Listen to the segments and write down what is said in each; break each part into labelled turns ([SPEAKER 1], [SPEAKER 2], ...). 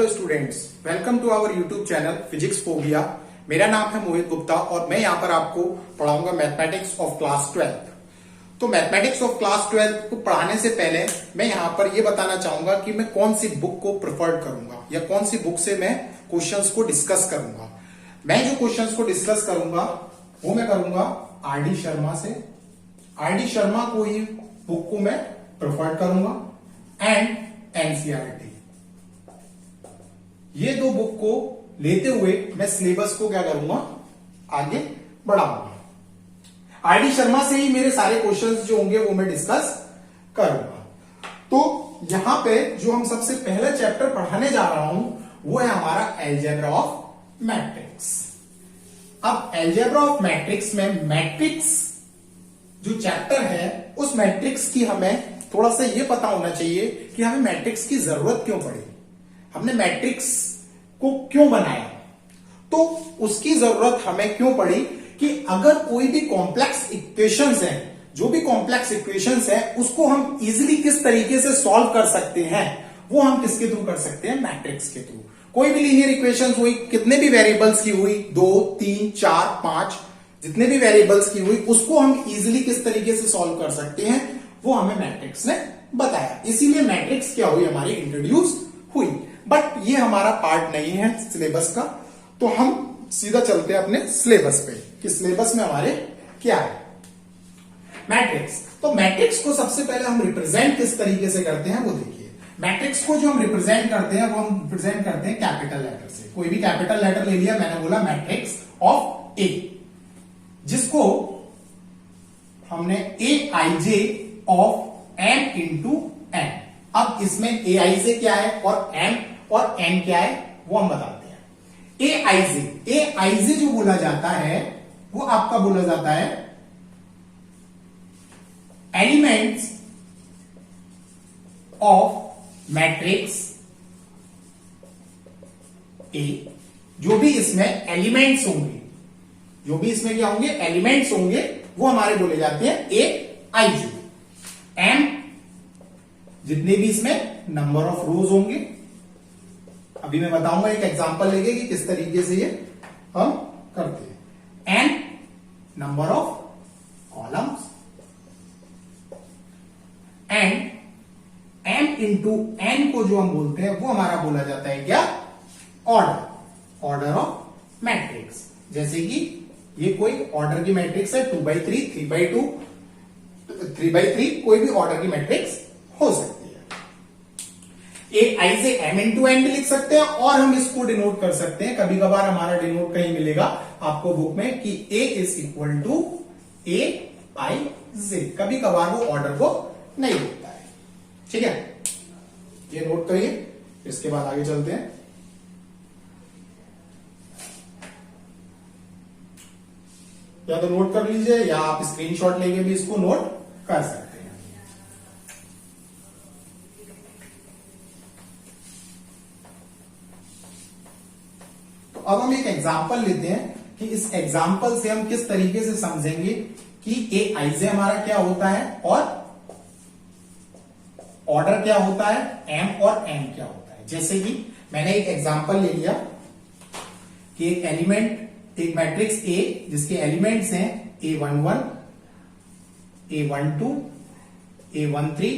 [SPEAKER 1] Hello students, welcome to our YouTube channel physics phobia. मेरा नाम है मोहित गुप्ता और मैं यहाँ पर आपको पढ़ाऊंगा मैथमेटिक्स ऑफ क्लास 12। तो मैथमेटिक्स ऑफ क्लास 12 को पढ़ाने से पहले मैं यहाँ पर ये बताना चाहूंगा कि मैं कौन सी बुक को प्रेफर करूंगा या कौन सी बुक से मैं क्वेश्चंस को डिस्कस करूंगा। मैं जो क्वेश्चंस को डिस्कस करूंगा वो मैं करूंगा आर.डी. शर्मा से। आर.डी. शर्मा को ही बुक को मैं प्रेफर करूंगा एंड एनसीईआरटी। ये दो बुक को लेते हुए मैं सिलेबस को क्या करूंगा, आगे बढ़ाऊंगा। आर.डी. शर्मा से ही मेरे सारे क्वेश्चंस जो होंगे वो मैं डिस्कस करूंगा। तो यहां पे जो हम सबसे पहला चैप्टर पढ़ाने जा रहा हूं वो है हमारा अलजेब्रा ऑफ मैट्रिक्स। अब अलजेब्रा ऑफ मैट्रिक्स में मैट्रिक्स जो चैप्टर है उस मैट्रिक्स की हमें थोड़ा सा ये पता होना चाहिए कि हमें मैट्रिक्स की जरूरत क्यों पड़ी, हमने मैट्रिक्स को क्यों बनाया। तो उसकी जरूरत हमें क्यों पड़ी कि अगर कोई भी कॉम्प्लेक्स इक्वेशंस है, जो भी कॉम्प्लेक्स इक्वेशंस है उसको हम इजीली किस तरीके से सॉल्व कर सकते हैं, वो हम किसके थ्रू कर सकते हैं, मैट्रिक्स के थ्रू। कोई भी लीनियर इक्वेशंस हुई, कितने भी वेरिएबल्स की हुई, 2, 3, 4, 5 जितने भी वेरिएबल्स की हुई, उसको हम इजीली किस तरीके से सॉल्व कर सकते हैं वो हमें मैट्रिक्स ने बताया। इसीलिए मैट्रिक्स क्या हुई, हमारी इंट्रोड्यूस हुई। बट ये हमारा पार्ट नहीं है सिलेबस का, तो हम सीधा चलते हैं अपने सिलेबस पे कि सिलेबस में हमारे क्या है मैट्रिक्स। तो मैट्रिक्स को सबसे पहले हम रिप्रेजेंट किस तरीके से करते हैं वो देखिए। मैट्रिक्स को जो हम रिप्रेजेंट करते हैं वो हम रिप्रेजेंट करते हैं कैपिटल लेटर से। कोई भी कैपिटल लेटर ले लिया, मैंने बोला मैट्रिक्स ऑफ ए, जिसको हमने ए I J of M into N. अब इसमें ए आई जे क्या है और एन क्या है वो हम बताते हैं। ए आई जे जो बोला जाता है वो आपका बोला जाता है एलिमेंट्स ऑफ मैट्रिक्स ए। जो भी इसमें एलिमेंट्स होंगे, जो भी इसमें क्या होंगे, एलिमेंट्स होंगे, वो हमारे बोले जाते हैं ए आई जे। एम जितने भी इसमें नंबर ऑफ रोज होंगे, अभी मैं बताऊंगा एक एग्जांपल लेके कि किस तरीके से ये हम करते हैं। N number of columns and M into N को जो हम बोलते हैं वो हमारा बोला जाता है क्या, ऑर्डर ऑफ मैट्रिक्स। जैसे कि ये कोई ऑर्डर की मैट्रिक्स है, 2x3, 3x2, 3x3, कोई भी ऑर्डर की मैट्रिक्स हो सकती है। ए आई से एम इंटू एन भी लिख सकते हैं और हम इसको डिनोट कर सकते हैं। कभी कभार हमारा डिनोट कहीं मिलेगा आपको बुक में कि ए is equal to A I जे। कभी कभार वो ऑर्डर को नहीं लिखता है, ठीक है, ये नोट करिए। इसके बाद आगे चलते हैं। या तो नोट कर लीजिए या आप स्क्रीनशॉट लेके भी इसको नोट कर सकते हैं। तो अब हम एक एग्जांपल लेते हैं कि इस एग्जांपल से हम किस तरीके से समझेंगे कि ए आई जे हमारा क्या होता है और ऑर्डर क्या होता है, एम और एन क्या होता है। जैसे कि मैंने एक एग्जांपल ले लिया कि एक एलिमेंट, एक मैट्रिक्स ए जिसके एलिमेंट्स हैं A11, A12, A13,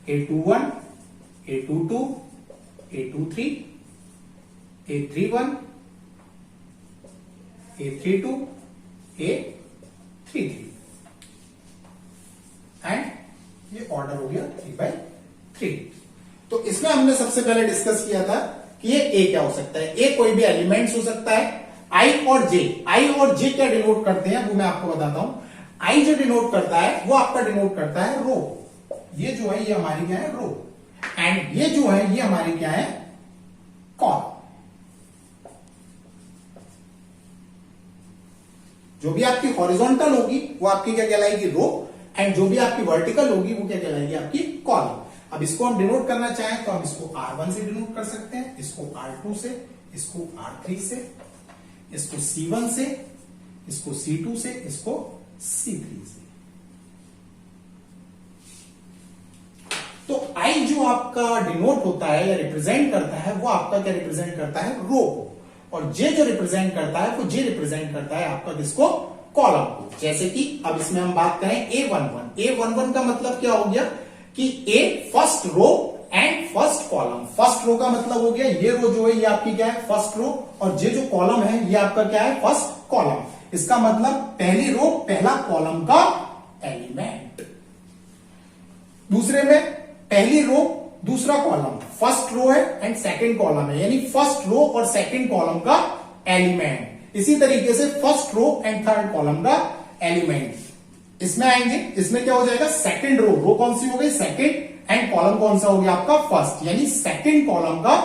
[SPEAKER 1] A21, A22, A23, A31, A32, A33 and ये ऑर्डर हो गया 3x3। तो इसमें हमने सबसे पहले डिस्कस किया था कि ये ए क्या हो सकता है। ए कोई भी एलिमेंट्स हो सकता है। आई और जे क्या डिनोट करते हैं वो मैं आपको बताता हूं। आई जो डिनोट करता है वो आपका डिनोट करता है रो। ये जो है ये हमारी क्या है, रो। एंड ये जो है ये हमारी क्या है, कॉलम। जो भी आपकी हॉरिजॉन्टल होगी वो आपकी क्या कहलाएगी, रो। एंड जो भी आपकी वर्टिकल होगी वो क्या कहलाएगी, आपकी कॉलम। अब इसको हम डिनोट करना चाहें तो हम इसको R1 से डिनोट कर सकते हैं, इसको R2 से, इसको R3 से, इसको C1 से, इसको C2 से, इसको C3 से। तो आई जो आपका डिनोट होता है या रिप्रेजेंट करता है वो आपका क्या रिप्रेजेंट करता है, रो को, और जे जो रिप्रेजेंट करता है वो जे रिप्रेजेंट करता है आपका किसको, कॉलम को। जैसे कि अब इसमें हम बात करें A11 का मतलब क्या हो गया कि A first row and first column. First row का मतलब हो गया ये रो जो है ये आपकी क्या है, फर्स्ट रो, और ये जो कॉलम है ये आपका क्या है, फर्स्ट कॉलम। इसका मतलब पहली रो पहला कॉलम का एलिमेंट। दूसरे में पहली रो दूसरा कॉलम, फर्स्ट रो है एंड सेकंड कॉलम है, यानी फर्स्ट रो और सेकंड कॉलम का एलिमेंट। इसी तरीके से first row and third column का एलिमेंट इसमें आएंगे। इसमें क्या हो जाएगा, सेकंड रो कौन सी हो गई, सेकंड, एंड कॉलम कौन सा हो गया आपका, फर्स्ट, यानी सेकंड कॉलम का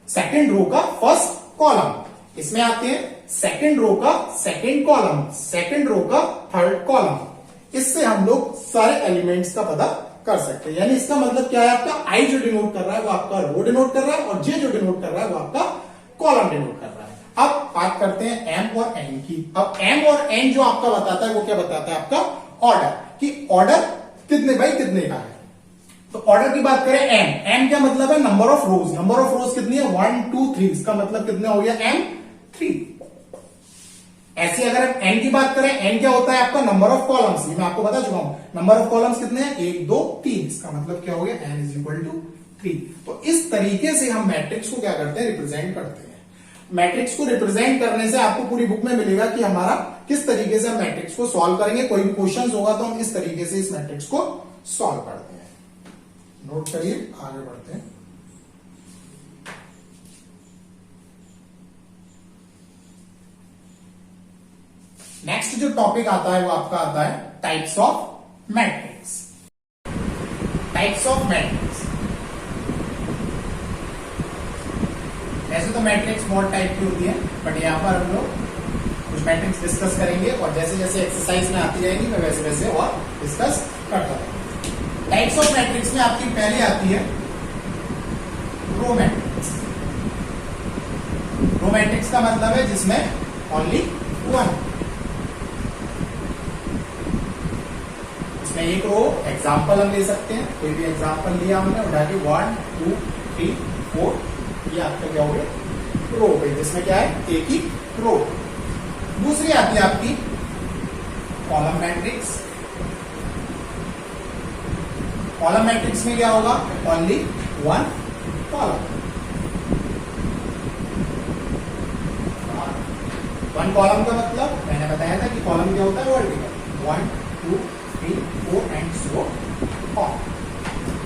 [SPEAKER 1] सेकंड रो का फर्स्ट कॉलम। इसमें आते हैं सेकंड रो का सेकंड कॉलम, सेकंड रो का थर्ड कॉलम। इससे हम लोग सारे एलिमेंट्स का पता कर सकते हैं। यानी इसका मतलब क्या है, आपका आई जो डिनोट कर रहा है वो आपका रो डिनोट कर रहा है, और जे जो डिनोट कर रहा है वो आपका कॉलम डिनोट कर रहा है। अब बात करते हैं एम और एन की। अब एम और एन जो आपका बताता है वो क्या बताता है, आपका ऑर्डर, कि ऑर्डर कितने बाई कितने का है। तो ऑर्डर की बात करें एम क्या मतलब है, number of rose. Number of रोज कितनी है, 1 2 3, इसका मतलब कितना हो गया, एम 3। ऐसे अगर हम एन की बात करें, एन क्या होता है आपका, नंबर ऑफ कॉलम्स। ये मैं आपको बता चुका हूं, नंबर ऑफ कॉलम्स कितने हैं, 1 2 3, इसका मतलब क्या हो गया, एन इज इक्वल टू 3। तो इस तरीके से हम मैट्रिक्स को क्या करते हैं, रिप्रेजेंट करते हैं। मैट्रिक्स को रिप्रेजेंट करने से आपको पूरी बुक में मिलेगा कि हमारा किस तरीके से हम मैट्रिक्स को सॉल्व करेंगे। कोई भी क्वेश्चन होगा तो हम इस तरीके से इस मैट्रिक्स को सॉल्व करते हैं। नोट करिए, आगे बढ़ते हैं। नेक्स्ट जो टॉपिक आता है वो आपका आता है types of matrix. Types of matrix, वैसे तो मैट्रिक्स बहुत टाइप की होती है, बट यहां पर हम लोग कुछ मैट्रिक्स डिस्कस करेंगे, और जैसे जैसे एक्सरसाइज में आती जाएगी मैं वैसे वैसे और डिस्कस करता रहूंगा। टाइप्स ऑफ मैट्रिक्स में आपकी पहले आती है रो मैट्रिक्स। रो मैट्रिक्स का मतलब है जिसमें ओनली वन, इसमें एक रो। एग्जांपल हम ले सकते हैं, कोई भी एग्जांपल लिया हमने, उठा के 1 2 3 4, ये आपका क्या हो गया, रो पे, जिसमें क्या है, एक ही रो। दूसरी आती है आपकी कॉलम मैट्रिक्स। कॉलम मैट्रिक्स में क्या होगा, only one column. One column का मतलब मैंने बताया था कि कॉलम क्या होता है, वर्टिकल, 1 2 3 4 एंड सो ऑन।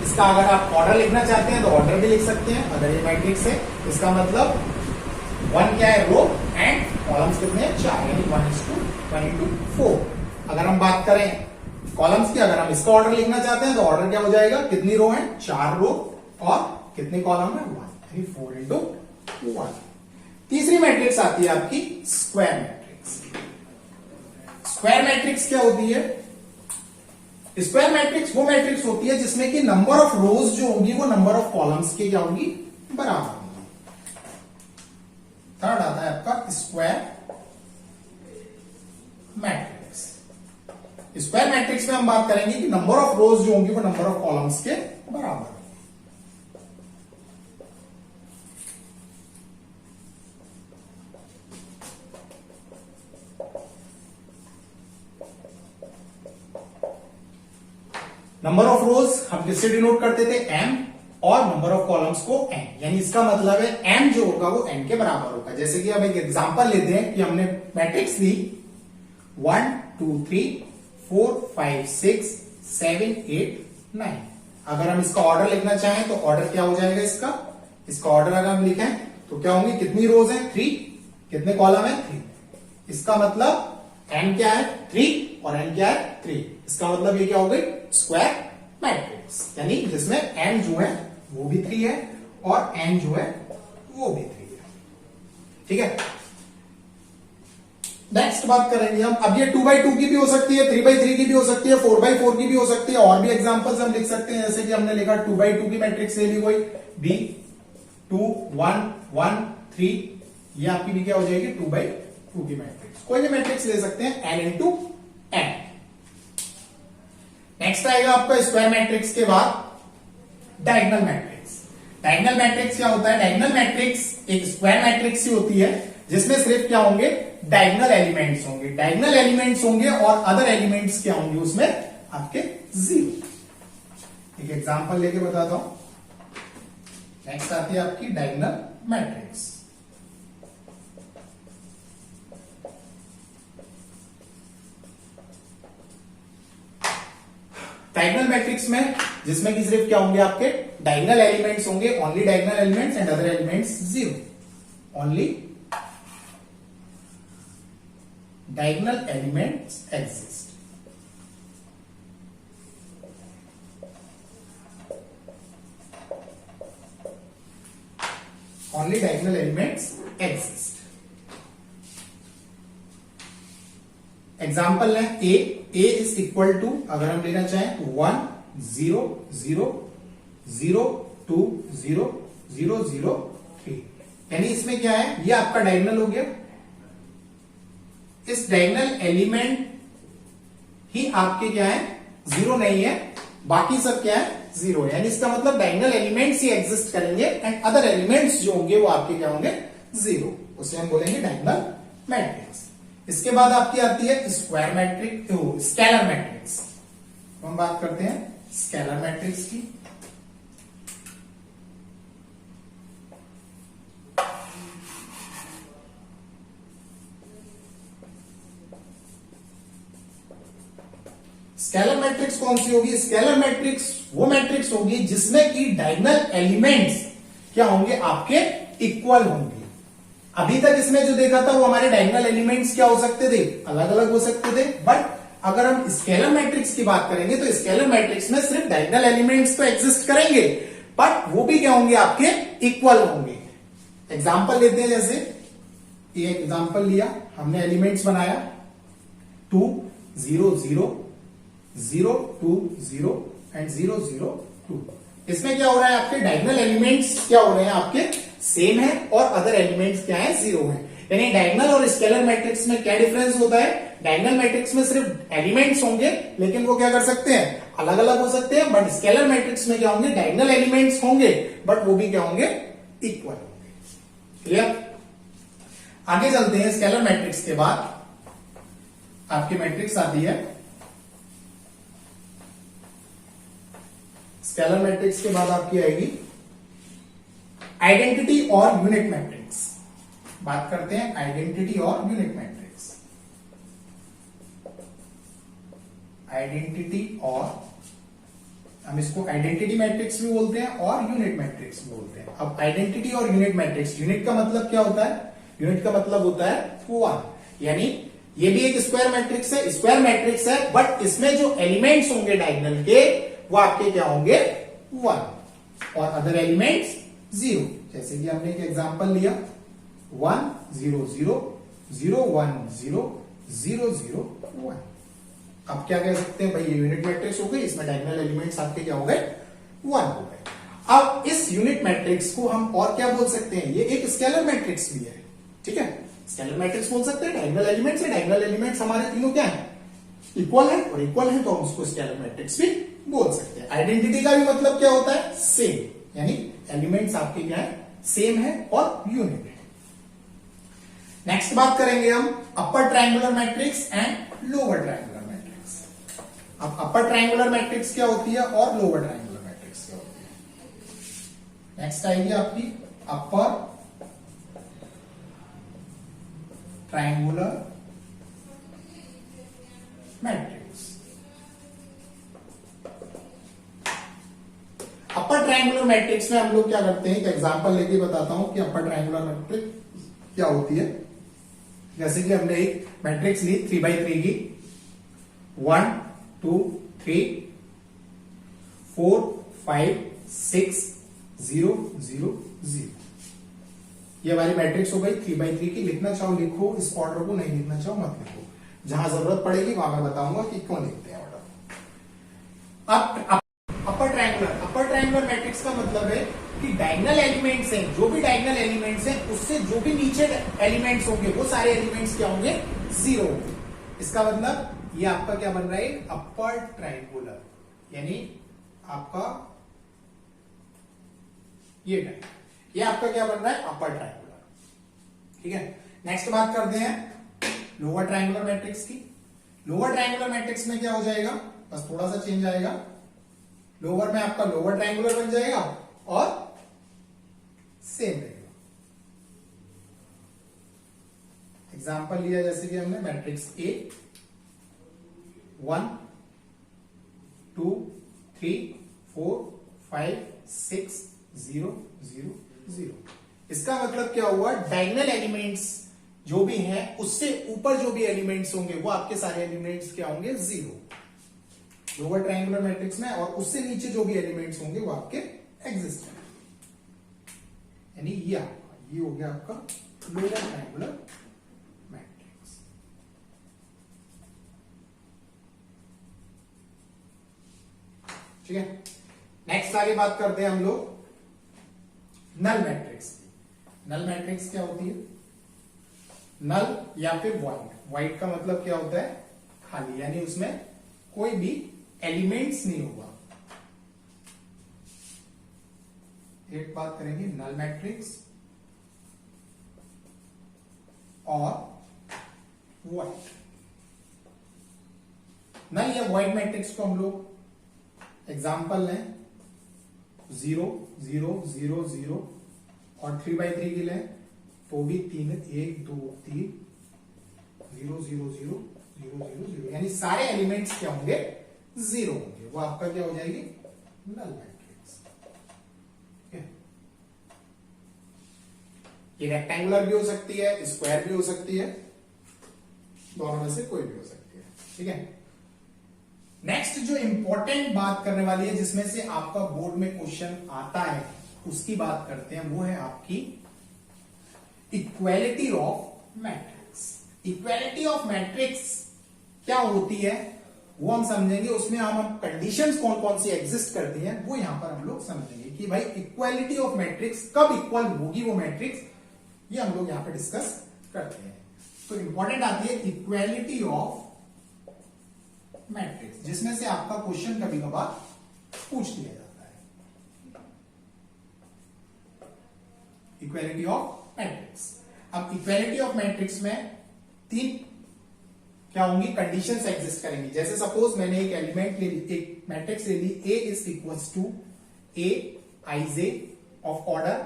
[SPEAKER 1] इसका अगर आप ऑर्डर लिखना चाहते हैं तो ऑर्डर भी लिख सकते हैं। अगर ये मैट्रिक्स है, इसका मतलब वन क्या है, रो, एंड कॉलम्स कितने हैं, 4, यानी 1:4। अगर हम बात करें कॉलम्स की, अगर हम इसका ऑर्डर लिखना चाहते हैं तो ऑर्डर क्या हो जाएगा, कितनी रो है, 4 रो, और कितने कॉलम है, 1, यानी 4:1। तीसरी मैट्रिक्स आती है आपकी स्क्वायर मैट्रिक्स। स्क्वायर मैट्रिक्स क्या होती है, स्क्वायर मैट्रिक्स वो मैट्रिक्स होती है जिसमें कि नंबर ऑफ रोज जो होंगी वो नंबर ऑफ कॉलम्स की क्या होंगी, बराबर होंगी। थर्ड आता है आपका स्क्वायर मैट्रिक्स। स्क्वायर मैट्रिक्स में हम बात करेंगे कि नंबर ऑफ रोज जो होंगी वो नंबर ऑफ कॉलम्स के बराबर। नंबर ऑफ रोज हम किससे डिनोट करते थे, एम, और नंबर ऑफ कॉलम्स को एन, यानी इसका मतलब है एम जो होगा वो एन के बराबर होगा। जैसे कि अब एक एग्जांपल लेते हैं कि हमने मैट्रिक्स ली 1 2 3 4 5 6 7 8 9। अगर हम इसका ऑर्डर लिखना चाहें तो ऑर्डर क्या हो जाएगा इसका ऑर्डर अगर हम लिखें तो क्या होंगे, कितनी रोज है, 3, कितने कॉलम है, 3। इसका मतलब एन क्या है, 3, और एन क्या है, 3। इसका मतलब ये क्या हो गई, स्क्वायर मैट्रिक्स, यानी जिसमें एम जो है वो भी 3 है और एन जो है वो भी 3 है। ठीक है, नेक्स्ट बात करेंगे हम। अब ये 2x2 की भी हो सकती है, 3x3 की भी हो सकती है, 4x4 की भी हो सकती है, और भी एग्जांपल्स हम लिख सकते हैं। जैसे कि हमने लिखा 2x2 की मैट्रिक्स ले ली कोई, B 2 1 1 3, ये आपकी भी क्या हो जाएगी, 2x2 की मैट्रिक्स। कोई भी मैट्रिक्स ले सकते हैं, n इंटू n। नेक्स्ट आएगा आपका स्क्वायर मैट्रिक्स के बाद डायगोनल मैट्रिक्स। डायगोनल मैट्रिक्स क्या होता है? डायगोनल मैट्रिक्स एक स्क्वायर मैट्रिक्स ही होती है जिसमें सिर्फ क्या होंगे? डायगोनल एलिमेंट्स होंगे। डायगोनल एलिमेंट्स होंगे और अदर एलिमेंट्स क्या होंगे उसमें? आपके जीरो। एक एग्जांपल लेके बताता हूं। नेक्स्ट आती है आपकी डायगोनल मैट्रिक्स। डायगोनल मैट्रिक्स में जिसमें कि सिर्फ क्या होंगे? आपके डायगोनल एलिमेंट्स होंगे, only diagonal elements and other elements zero. Only diagonal elements exist. Only diagonal elements exist. Example है ए इज इक्वल टू, अगर हम लेना चाहें तो 1 0 0 0 2 0 0 0 3, यानी इसमें क्या है? ये आपका डायगोनल हो गया। इस डायगोनल एलिमेंट ही आपके क्या है? जीरो नहीं है, बाकी सब क्या है? जीरो है। यानी इसका मतलब डायगोनल एलिमेंट्स ही एग्जिस्ट करेंगे एंड अदर एलिमेंट्स जो होंगे वो आपके क्या होंगे? जीरो। उसे हम बोलेंगे डायगोनल मैट्रिक्स। इसके बाद आपकी आती है स्क्वायर मैट्रिक्स, स्केलर मैट्रिक्स। हम बात करते हैं स्केलर मैट्रिक्स की। स्केलर मैट्रिक्स कौन सी होगी? स्केलर मैट्रिक्स वो मैट्रिक्स होगी जिसमें कि डायगोनल एलिमेंट्स क्या होंगे? आपके इक्वल होंगे। अभी तक इसमें जो देखा था वो हमारे डायगोनल एलिमेंट्स क्या हो सकते थे? अलग अलग हो सकते थे। बट अगर हम स्केलर मैट्रिक्स की बात करेंगे तो स्केलर मैट्रिक्स में सिर्फ डायगोनल एलिमेंट्स तो एग्जिस्ट करेंगे, बट वो भी क्या होंगे? आपके इक्वल होंगे। एग्जाम्पल लेते हैं, जैसे ये एग्जाम्पल लिया हमने, एलिमेंट्स बनाया 2 0 0 0 2 0 एंड 0 0 2। इसमें क्या हो रहा है? आपके डायगोनल एलिमेंट्स क्या हो रहे हैं? आपके सेम है और अदर एलिमेंट्स क्या है? जीरो है। यानी डायगोनल और स्केलर मैट्रिक्स में क्या डिफरेंस होता है? डायगोनल मैट्रिक्स में सिर्फ एलिमेंट्स होंगे, लेकिन वो क्या कर सकते हैं? अलग अलग हो सकते हैं। बट स्केलर मैट्रिक्स में क्या होंगे? डायगोनल एलिमेंट्स होंगे, बट वो भी क्या होंगे? इक्वल होंगे। क्लियर? आगे चलते हैं। स्केलर मैट्रिक्स के बाद आपकी मैट्रिक्स आती है, स्केलर मैट्रिक्स के बाद आपकी आएगी आइडेंटिटी और यूनिट मैट्रिक्स। बात करते हैं आइडेंटिटी और यूनिट मैट्रिक्स। आइडेंटिटी, और हम इसको आइडेंटिटी मैट्रिक्स भी बोलते हैं और यूनिट मैट्रिक्स भी बोलते हैं। अब आइडेंटिटी और यूनिट मैट्रिक्स, यूनिट का मतलब क्या होता है? यूनिट का मतलब होता है 1। यानी ये भी एक स्क्वायर मैट्रिक्स है, स्क्वायर मैट्रिक्स है, बट इसमें जो एलिमेंट्स होंगे डायगोनल के वो आपके क्या होंगे? 1 और अदर एलिमेंट्स 0। जैसे कि हमने एक एग्जांपल लिया 1 0 0 0 1 0 0 0 1। अब क्या कह सकते हैं? भाई ये यूनिट मैट्रिक्स हो गई, इसमें डायगोनल एलिमेंट्स आपके क्या हो गए? 1 हो गए। अब इस यूनिट मैट्रिक्स को हम और क्या बोल सकते हैं? ये एक स्केलर मैट्रिक्स भी है। ठीक है, स्केलर मैट्रिक्स बोल सकते हैं। डायगोनल एलिमेंट्स है, डायगोनल एलिमेंट्स हमारे तीनों क्या है? इक्वल है, और इक्वल है तो हम उसको स्केलर मैट्रिक्स भी बोल सकते हैं। आइडेंटिटी का भी मतलब क्या होता है? सेम, यानी एलिमेंट्स आपके क्या है? सेम है और यूनिट है। नेक्स्ट बात करेंगे हम upper triangular matrix and lower triangular matrix. अब अपर ट्रायंगुलर मैट्रिक्स क्या होती है और लोअर ट्रायंगुलर मैट्रिक्स क्या होती है? नेक्स्ट आएगी आपकी upper triangular matrix. Upper triangular matrix में हम लोग क्या करते हैं? एक एग्जांपल लेके बताता हूं कि अपर ट्रायंगुलर मैट्रिक्स क्या होती है। जैसे कि हमने एक मैट्रिक्स ली 3x3 की, 1 2 3 4 5 6 0 0 0। ये हमारी मैट्रिक्स हो गई 3x3 की। लिखना चाहो लिखो इस ऑर्डर को, नहीं लिखना चाहो मत लिखो। जहां जरूरत पड़ेगी वहां मैं बताऊंगा कि क्यों लिखते हैं ऑर्डर। अब अपर ट्रायंगुलर मैट्रिक्स का मतलब है कि डायगोनल एलिमेंट्स हैं, जो भी डायगोनल एलिमेंट्स हैं उससे जो भी नीचे एलिमेंट्स होंगे वो सारे एलिमेंट्स क्या होंगे? 0। इसका मतलब ये आपका क्या बन रहा है? अपर ट्रायंगुलर, यानी आपका ये ट्रायंगल, ये आपका क्या बन रहा है, अपर ट्रायंगुलर। ठीक है, नेक्स्ट बात करते हैं लोअर ट्रायंगुलर मैट्रिक्स की। लोअर ट्रायंगुलर मैट्रिक्स में क्या हो जाएगा, बस थोड़ा सा चेंज आएगा। लोअर में आपका लोअर ट्रायंगुलर बन जाएगा और सेम रहेगा। एग्जांपल लिया जैसे कि हमने मैट्रिक्स ए 1 2 3 4 5 6 0 0 0। इसका मतलब क्या हुआ, डायगोनल एलिमेंट्स जो भी हैं उससे ऊपर जो भी एलिमेंट्स होंगे वो आपके सारे एलिमेंट्स क्या होंगे, जीरो, लोअर ट्रायंगुलर मैट्रिक्स में। और उससे नीचे जो भी एलिमेंट्स होंगे वो आपके एग्जिस्टेंट, यानी ये हो गया आपका लोअर ट्रायंगुलर मैट्रिक्स। ठीक है, नेक्स्ट आगे बात करते हैं हम लोग नल मैट्रिक्स की। नल मैट्रिक्स क्या होती है, नल या फिर वाइड। वाइड का मतलब क्या होता है, खाली, यानी उसमें कोई भी एलिमेंट्स नहीं होगा। एक बात करेंगे नल मैट्रिक्स और वाइड। नल या वाइड मैट्रिक्स को हम लोग एग्जांपल लें 0 0 0 0 और 3x3 की लें तो भी 3 1 2 3 0 0 0 0 0 0, यानी सारे एलिमेंट्स क्या होंगे, जीरो होंगे। वो आपका क्या हो जाएगी, नल मैट्रिक्स। ये रेक्टेंगुलर भी हो सकती है, स्क्वायर भी हो सकती है, दोनों में से कोई भी हो सकती है। ठीक है, नेक्स्ट जो इंपॉर्टेंट बात करने वाली है जिसमें से आपका बोर्ड में क्वेश्चन आता है उसकी बात करते हैं, वो है आपकी equality of matrix. Equality of matrix क्या होती है वो हम समझेंगे, उसमें हम कंडीशंस कौन कौन सी एग्जिस्ट करती हैं वो यहां पर हम लोग समझेंगे कि भाई इक्वालिटी ऑफ मैट्रिक्स कब इक्वल होगी वो मैट्रिक्स, ये हम लोग यहां पे डिस्कस करते हैं। तो इंपॉर्टेंट आती है इक्वालिटी ऑफ मैट्रिक्स, जिसमें से आपका क्वेश्चन कभी कभार पूछ लिया जाता है। इक्वालिटी ऑफ मैट्रिक्स, अब इक्वालिटी ऑफ मैट्रिक्स में तीन क्या होंगी, कंडीशंस एग्जिस्ट करेंगी। जैसे सपोज मैंने एक एलिमेंट ले ली, एक मैट्रिक्स ले ली, A is equals to A ij of order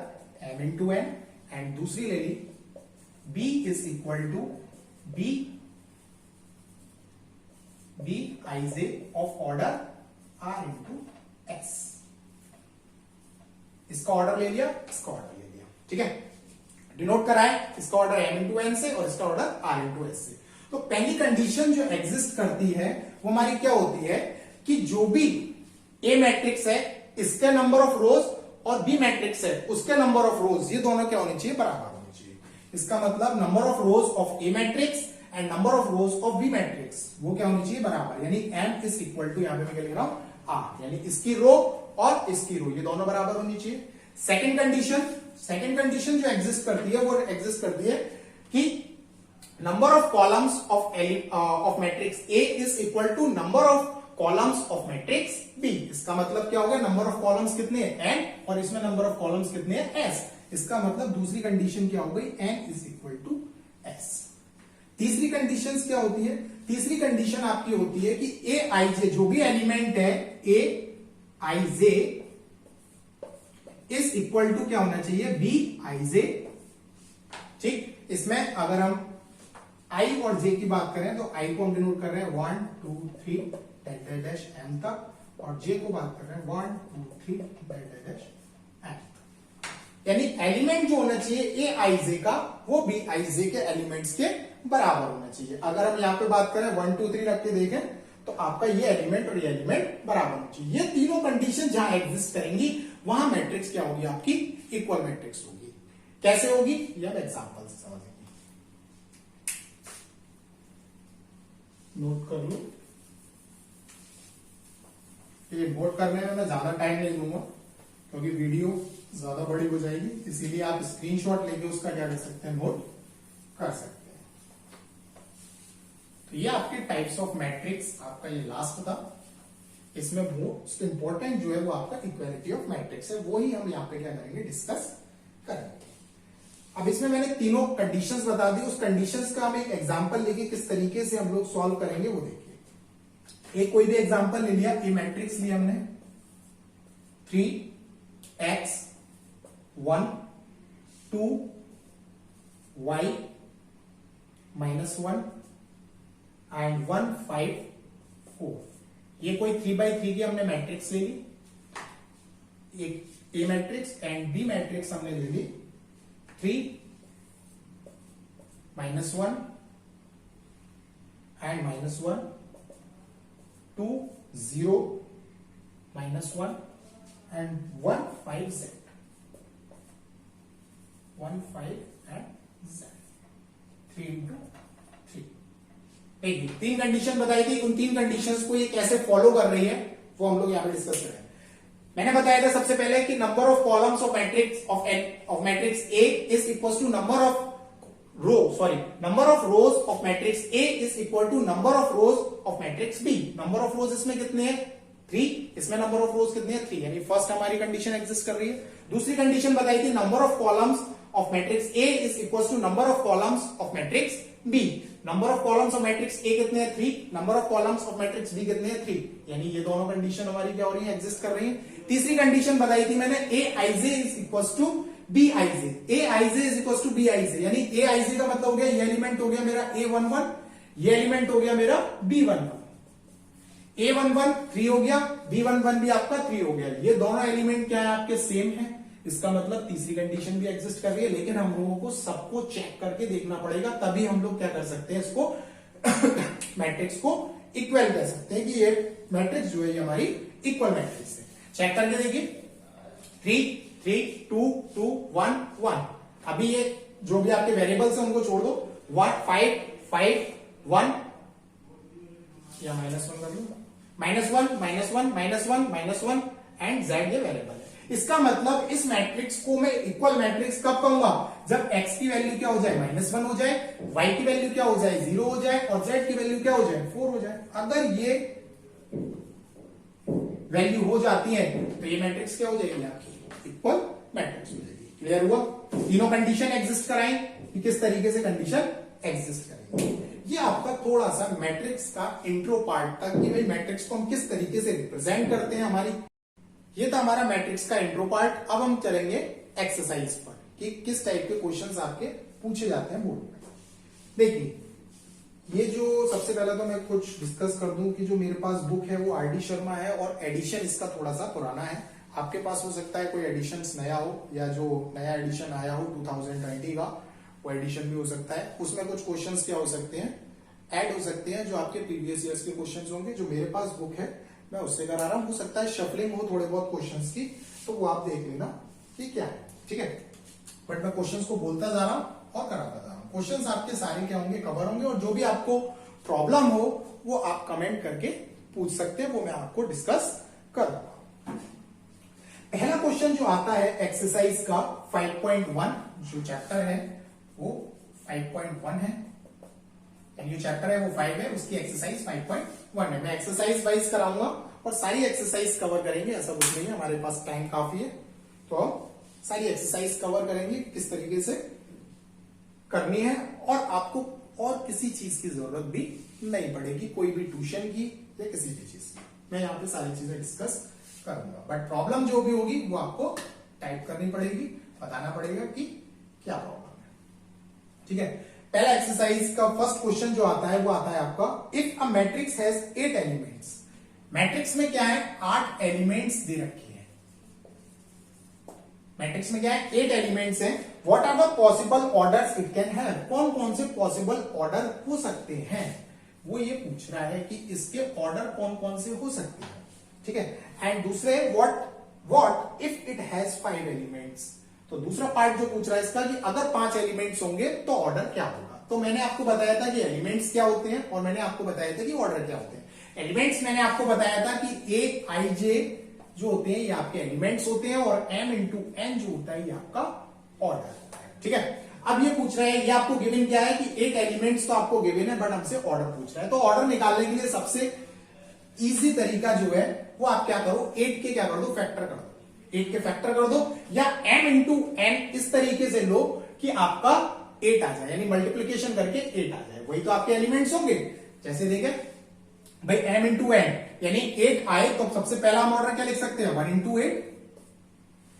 [SPEAKER 1] m into n, and दूसरी ले ली B is equal to B ij of order r into s। इसका ऑर्डर ले लिया, इसका ऑर्डर ले लिया। ठीक है, डिनोट करा है इसका ऑर्डर m इंटू n से और इसका ऑर्डर r इंटू s से। तो पहली कंडीशन जो एग्जिस्ट करती है वो हमारी क्या होती है कि जो भी A मैट्रिक्स है इसके नंबर ऑफ रोज और B मैट्रिक्स है उसके नंबर ऑफ रोज, ये दोनों क्या होने चाहिए, बराबर होने चाहिए। इसका मतलब number of rows of A matrix and number of rows of B matrix वो क्या होनी चाहिए, बराबर, यानी m इज इक्वल टू, यहां पे मैं क्या लिख रहा हूं r, यानी इसकी रो और इसकी रो ये दोनों बराबर होनी चाहिए। सेकंड कंडीशन जो एग्जिस्ट करती है वो एग्जिस्ट करती है कि number of columns of matrix A is equal to number of columns of matrix B। इसका मतलब क्या होगा, नंबर ऑफ कॉलम्स कितने हैं n और इसमें नंबर ऑफ कॉलम्स कितने हैं s। इसका मतलब दूसरी कंडीशन क्या हो गई, n is equal to s। तीसरी कंडीशन क्या होती है, तीसरी कंडीशन आपकी होती है कि A i j जो भी एलिमेंट है A i j is equal to क्या होना चाहिए, B i j। ठीक, इसमें अगर हम i और j की बात करें तो i को हम डिनोट कर रहे हैं 1 2 3 डैश m तक, और j को बात कर रहे हैं 1 2 3 डैश m। यानी एलिमेंट जो होना चाहिए a i j का वो b i j के एलिमेंट्स के बराबर होना चाहिए। अगर हम यहां पे बात करें 1 2 3 रख के देखें तो आपका ये एलिमेंट और ये एलिमेंट बराबर होना चाहिए। ये तीनों कंडीशन जहां एग्जिस्ट करेंगी वहां मैट्रिक्स क्या होगी, आपकी इक्वल मैट्रिक्स होगी। कैसे होगी ये हम एग्जांपल से समझेंगे। नोट कर लो, ये नोट करने में मैं ज्यादा टाइम नहीं लूंगा क्योंकि वीडियो ज्यादा बड़ी हो जाएगी, इसीलिए आप स्क्रीनशॉट लेके उसका क्या कर सकते हैं, नोट कर सकते हैं। तो ये आपके टाइप्स ऑफ मैट्रिक्स, आपका ये लास्ट था। इसमें मोस्ट इंपॉर्टेंट जो है वो आपका इक्वालिटी ऑफ मैट्रिक्स है, वो ही हम यहाँ पे क्या करेंगे, डिस्कस करेंगे। अब इसमें मैंने तीनों कंडीशंस बता दी, उस कंडीशंस का हम एक एग्जांपल लेके किस तरीके से हम लोग सॉल्व करेंगे वो देखिए। एक कोई भी एग्जांपल ले लिया, ए मैट्रिक्स लिया हमने 3x 1 2 y -1 एंड 1 5 4। ये कोई 3x3 की हमने मैट्रिक्स ले ली, एक ए मैट्रिक्स एंड बी मैट्रिक्स हमने ले ली 3 -1 and -1 2 0 -1 and 1 5 z 1 5 and z 3 into 3। देखिए तीन कंडीशन बताई थी, उन तीन कंडीशंस को ये कैसे फॉलो कर रही है वो हम लोग यहां पे डिस्कस करेंगे। मैंने बताया था सबसे पहले कि number of columns of matrix of matrix A is equal to number of rows of matrix A is equal to number of rows of matrix B. Number of rows इसमें कितने हैं 3, इसमें नंबर ऑफ रोज कितने हैं 3, यानी first हमारी condition exist कर रही है। दूसरी कंडीशन बताई थी number of columns of matrix A is equal to number of columns of matrix B. Number of columns of matrix A कितने हैं 3, number of columns of matrix B कितने हैं 3, यानी ये दोनों कंडीशन हमारी क्या हो रही है, एग्जिस्ट कर रही है। तीसरी कंडीशन बताई थी मैंने A I J is equal to B I J, A I J is equal to B I J, यानी ए आई जे का मतलब हो गया ये एलिमेंट हो गया मेरा A11, ये एलिमेंट हो गया मेरा B11। A11 3 हो गया, B11 भी आपका 3 हो गया, ये दोनों एलिमेंट क्या है आपके सेम है, इसका मतलब तीसरी कंडीशन भी एग्जिस्ट कर रही है। लेकिन हम लोगों को सबको चेक करके देखना पड़ेगा, तभी हम लोग क्या कर सकते हैं, इसको मैट्रिक्स को इक्वल कर सकते हैं कि ये मैट्रिक्स जो है ये हमारी इक्वल मैट्रिक्स है। चेक करके देखिए 3 3 2 2 1 1। अभी ये जो भी आपके वेरिएबल्स हैं उनको छोड़ दो, 1 5 5 1 या -1 कर लो, -1 -1 -1 -1 एंड z ये वेरिएबल है। इसका मतलब इस मैट्रिक्स को मैं इक्वल मैट्रिक्स कब कहूंगा, जब x की वैल्यू क्या हो जाए -1 हो जाए, y की वैल्यू क्या हो जाए 0 हो जाए और z की वैल्यू क्या हो जाए 4 हो जाए। अगर ये वैल्यू हो जाती है तो ये मैट्रिक्स क्या हो जाएगी आपकी इक्वल मैट्रिक्स हो जाएगी। क्लियर हुआ? तीनों कंडीशन एग्जिस्ट कराएं कि किस तरीके से कंडीशन एग्जिस्ट करेंगे। ये आपका थोड़ा सा मैट्रिक्स का इंट्रो पार्ट था कि भाई मैट्रिक्स को हम किस तरीके से रिप्रेजेंट करते हैं हमारी। ये था हमारा मैट्रिक्स का इंट्रो पार्ट। अब हम चलेंगे एक्सरसाइज पर कि किस टाइप के क्वेश्चंस आपके पूछे जाते हैं बोर्ड में। देखिए ये जो सबसे पहले तो मैं कुछ डिस्कस कर दूं कि जो मेरे पास बुक है वो आर डी शर्मा है और एडिशन इसका थोड़ा सा पुराना है। आपके पास हो सकता है कोई एडिशन नया हो या जो नया एडिशन आया हो 2020 का वो एडिशन भी हो सकता है। उसमें कुछ क्वेश्चंस क्या हो सकते हैं, ऐड हो सकते हैं जो आपके प्रीवियस ईयर्स के क्वेश्चंस होंगे। जो मेरे पास बुक है मैं उससे करा रहा हूं, हो सकता है शफलिंग हो थोड़े बहुत क्वेश्चंस की, तो वो आप देख लेना कि क्या है, ठीक है। बट मैं क्वेश्चंस को बोलता जा रहा हूं और कराता जा रहा हूं। क्वेश्चंस आपके सारे क्या होंगे, कवर होंगे और जो भी आपको प्रॉब्लम हो वो आप कमेंट करके पूछ सकते हैं, वो मैं आपको डिस्कस करूंगा। पहला क्वेश्चन जो आता है एक्सरसाइज का 5.1 जो चैप्टर है वो 5.1 है, ये चैप्टर है वो 5 है, उसकी एक्सरसाइज 5.1 है। मैं एक्सरसाइज वाइज कराऊंगा और सारी एक्सरसाइज कवर करेंगे, ऐसा कुछ नहीं है, हमारे पास टाइम काफी है तो सारी एक्सरसाइज कवर करेंगे किस तरीके से करनी है और आपको और किसी चीज की जरूरत भी नहीं पड़ेगी, कोई भी ट्यूशन की या किसी भी चीज की। मैं यहाँ पे सारी चीजें डिस्कस करूंगा, बट प्रॉब्लम जो भी होगी वो आपको टाइप करनी पड़ेगी, बताना पड़ेगा कि क्या प्रॉब्लम है, ठीक है। पहला एक्सरसाइज का फर्स्ट क्वेश्चन जो आता है वो आता है आपका, if a matrix has 8 elements. Matrix में क्या है, 8 एलिमेंट्स दे रखी है। मैट्रिक्स में क्या है, 8 एलिमेंट्स हैं। What are the possible orders it can have, कौन कौन से पॉसिबल ऑर्डर हो सकते हैं, वो ये पूछ रहा है कि इसके ऑर्डर कौन कौन से हो सकते हैं, ठीक है। एंड दूसरे what if it has 5 elements, तो दूसरा पार्ट जो पूछ रहा है इसका कि अगर 5 एलिमेंट्स होंगे तो ऑर्डर क्या होगा। तो मैंने आपको बताया था कि एलिमेंट्स क्या होते हैं और मैंने आपको बताया था कि ऑर्डर क्या होते हैं। एलिमेंट्स मैंने आपको बताया था कि ए आई जे जो होते हैं ये आपके एलिमेंट्स होते हैं और m इंटू n जो होता है ये आपका ऑर्डर होता है, ठीक है। अब ये पूछ रहा है, ये आपको गिवन क्या है कि 8 एलिमेंट्स तो आपको गिवन है, बट हमसे ऑर्डर पूछ रहा है। तो ऑर्डर निकालने के लिए सबसे इजी तरीका जो है वो आप क्या करो, 8 के क्या कर दो, फैक्टर कर दो, 8 के फैक्टर कर दो, या m इंटू n इस तरीके से लो कि आपका 8 आ जाए, यानी मल्टीप्लीकेशन करके 8 आ जाए, वही तो आपके एलिमेंट्स होंगे। जैसे देखें भाई m इंटू n यानी 8 आए तो सबसे पहला हम ऑर्डर क्या लिख सकते हैं, 1 इंटू 8,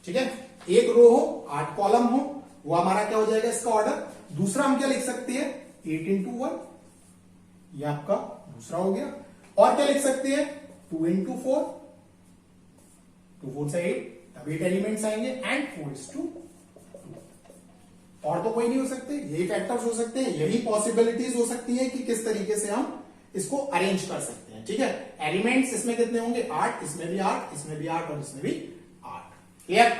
[SPEAKER 1] ठीक है, एक रो हो 8 कॉलम हो, वो हमारा क्या हो जाएगा इसका ऑर्डर। दूसरा हम क्या लिख सकते हैं, 8 इंटू 1, ये आपका दूसरा हो गया। और क्या लिख सकते हैं, 2 इंटू 4, 2 4 से 8, तब 8 एलिमेंट्स आएंगे, एंड 4 is to 2। और तो कोई नहीं हो सकते, यही फैक्टर्स हो सकते हैं, यही पॉसिबिलिटीज हो सकती है कि किस तरीके से हम इसको अरेंज कर सकते हैं, ठीक है। एलिमेंट्स इसमें कितने होंगे, 8, इसमें भी 8, इसमें भी 8 और इसमें भी 8, क्लियर।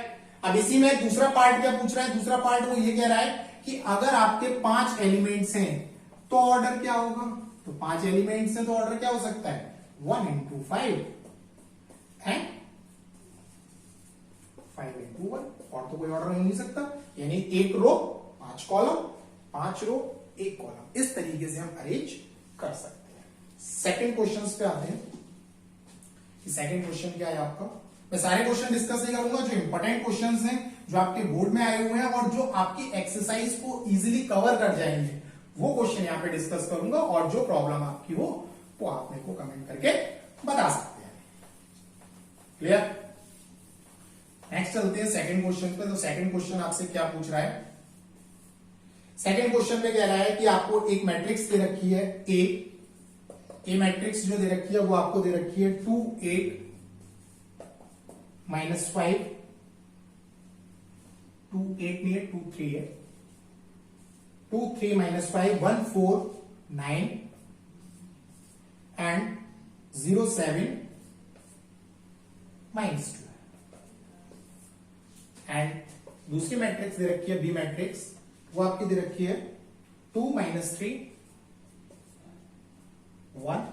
[SPEAKER 1] अब इसी में दूसरा पार्ट क्या पूछ रहा है, दूसरा पार्ट वो ये कह रहा है कि अगर आपके 5 एलिमेंट्स हैं तो ऑर्डर क्या होगा, तो 5 एलिमेंट्स हैं तो ऑर्डर क्या हो सकता है, 1 इंटू 5 एंड 5 इंटू 1, और तो कोई ऑर्डर हो नहीं सकता, यानी एक रो 5 कॉलम, 5 रो 1 कॉलम, इस तरीके से हम अरेंज कर सकते हैं। सेकंड क्वेश्चन पे आते हैं कि सेकंड क्वेश्चन क्या है आपका। मैं सारे क्वेश्चन डिस्कस नहीं करूंगा, जो इंपॉर्टेंट क्वेश्चंस हैं जो आपके बोर्ड में आए हुए हैं और जो आपकी एक्सरसाइज को इजीली कवर कर जाएंगे, वो क्वेश्चन यहां पे डिस्कस करूंगा, और जो प्रॉब्लम आपकी हो वो आप मेरे को कमेंट करके बता सकते हैं, क्लियर। नेक्स्ट चलते हैं सेकंड क्वेश्चन पे। तो सेकंड क्वेश्चन आपसे क्या पूछ रहा है, सेकंड क्वेश्चन में कह रहा है कि आपको एक मैट्रिक्स दे रखी है ए मैट्रिक्स जो दे रखी है वो आपको दे रखी है 2 8 -5, 2 8 नहीं है, 2 3 है, 2 3 -5 1 4 9 एंड 0 7 -2, एंड दूसरी मैट्रिक्स दे रखी है बी मैट्रिक्स, वो आपकी दे रखी है 2 -3 1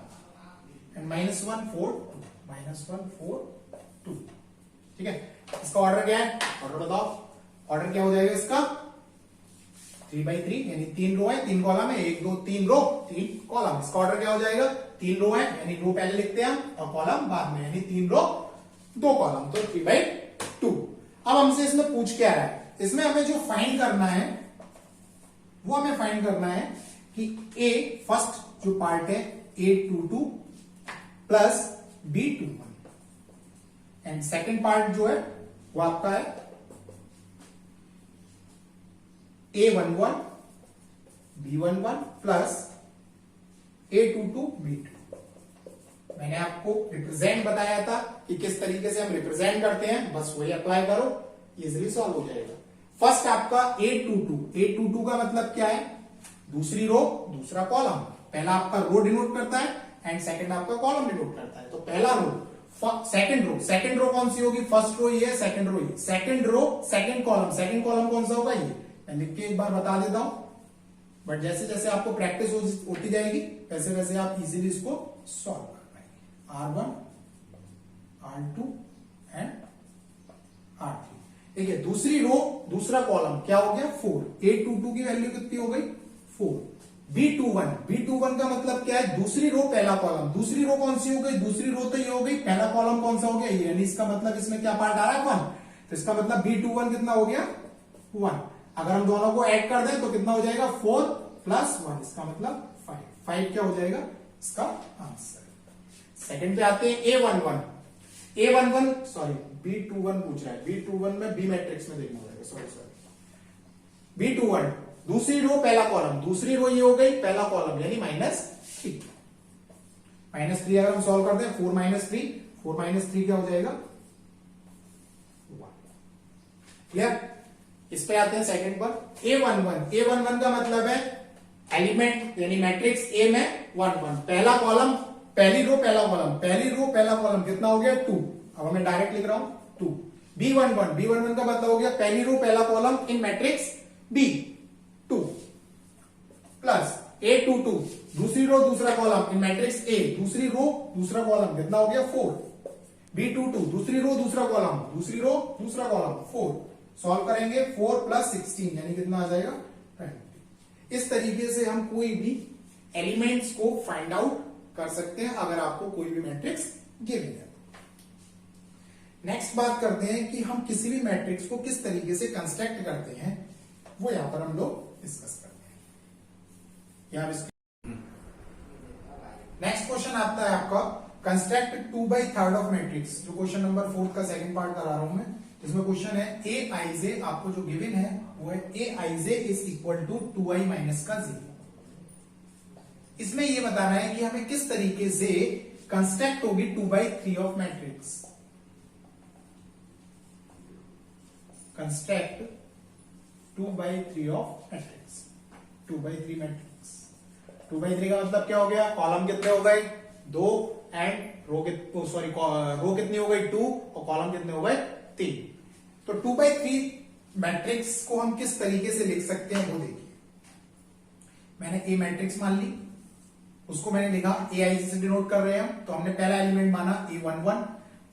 [SPEAKER 1] एंड -1 4 2, -1 4 2, ठीक है। इसका ऑर्डर क्या है, ऑर्डर बताओ, ऑर्डर क्या हो जाएगा इसका, 3/3, यानी 3 रो है 3 कॉलम है, 1 2 3 रो 3 कॉलम, इसका ऑर्डर क्या हो जाएगा, 3 रो है यानी रो पहले लिखते हैं हम और कॉलम बाद में, यानी 3 रो 2 कॉलम, तो 3/2। अब हमसे इसमें पूछ क्या रहा है, इसमें हमें जो फाइंड करना है वो हमें फाइंड करना है कि ए फर्स्ट जो पार्ट है A22 plus B21, and second part जो है वो आपका है A11 B11 plus A22 B2। मैंने आपको रिप्रेजेंट बताया था कि किस तरीके से हम रिप्रेजेंट करते हैं, बस वही अप्लाई करो, इजीली सॉल्व हो जाएगा। फर्स्ट आपका A22 का मतलब क्या है, दूसरी रो दूसरा कॉलम, पहला आपका रो डिनोट करता है एंड सेकंड आपका कॉलम डिनोट करता है। तो पहला रो सेकंड रो कौन सी होगी, फर्स्ट रो ये है, सेकंड रो ये, सेकंड रो सेकंड कॉलम कौन सा होगा ये, मैं लिख के एक बार बता देता हूं, बट जैसे जैसे आपको प्रैक्टिस होती जाएगी वैसे वैसे आप इजीली इसको सॉल्व कर पाएंगे। R1 R2 एंड R3, ठीक है। दूसरी रो दूसरा कॉलम क्या हो गया 4, A22 की वैल्यू कितनी हो गई 4, B21 का मतलब क्या है, दूसरी रो पहला कॉलम, दूसरी रो कौन सी हो गई, दूसरी रो तो ये हो गई, पहला कॉलम कौन सा हो गया ये, यानी इसका मतलब इसमें क्या पार्ट आ रहा है 1, तो इसका मतलब B21 कितना हो गया 1। अगर हम दोनों को ऐड कर दें तो कितना हो जाएगा 4 प्लस 1, इसका मतलब 5 क्या हो जाएगा इसका आंसर। सेकंड पे आते हैं A11 सॉरी B21 पूछ रहा है, B21 में बी मैट्रिक्स में देखना पड़ेगा, सॉरी B21 दूसरी रो पहला कॉलम, दूसरी रो ये हो गई पहला कॉलम यानी -3 अगर हम सॉल्व करते हैं 4 - 3 क्या हो जाएगा 1, क्लियर। इस पे आते हैं सेकंड पर A11 का मतलब है एलिमेंट यानी मैट्रिक्स ए में 1 1, पहला कॉलम पहली रो पहला कॉलम कितना हो गया 2, अब मैं डायरेक्ट लिख रहा हूं 2। B11 का मतलब हो गया पहली रो पहला column in matrix B 2 plus A22 दूसरी रो दूसरा कॉलम इन मैट्रिक्स A, दूसरी रो दूसरा कॉलम कितना हो गया 4, B22 दूसरी रो दूसरा कॉलम 4, सॉल्व करेंगे 4 प्लस 16 यानी कितना आ जाएगा 20। इस तरीके से हम कोई भी एलिमेंट्स को फाइंड आउट कर सकते हैं अगर आपको कोई भी मैट्रिक्स गिवन है, नेक्स्ट बात करते हैं कि हम किसी भी मैट्रिक्स को किस तरीके से कंस्ट्रक्ट करते हैं, वो यहां पर हम लोग डिस्कस करते हैं। नेक्स्ट क्वेश्चन आता है आपका कंस्ट्रक्ट 2/3 ऑफ मैट्रिक्स, जो क्वेश्चन नंबर 4 का सेकंड पार्ट करा रहा हूं मैं। इसमें क्वेश्चन है ए आई जे, आपको जो गिवन है वो है A I J is equal to 2i minus का जीरो। इसमें ये बताना है कि हमें किस तरीके से कंस्ट्रक्ट होगी 2/3 of matrix. Construct 2/3 of matrix, 2/3 matrix. 2/3 का मतलब क्या हो गया, कॉलम कितने हो गए 2 एंड रो कितनी हो गई 2 और कॉलम कितने हो गए 3। तो 2/3 मैट्रिक्स को हम किस तरीके से लिख सकते हैं वो देखिए। मैंने ए मैट्रिक्स मान ली, उसको मैंने लिखा ए आई से डिनोट कर रहे हैं हम, तो हमने पहला एलिमेंट माना A11,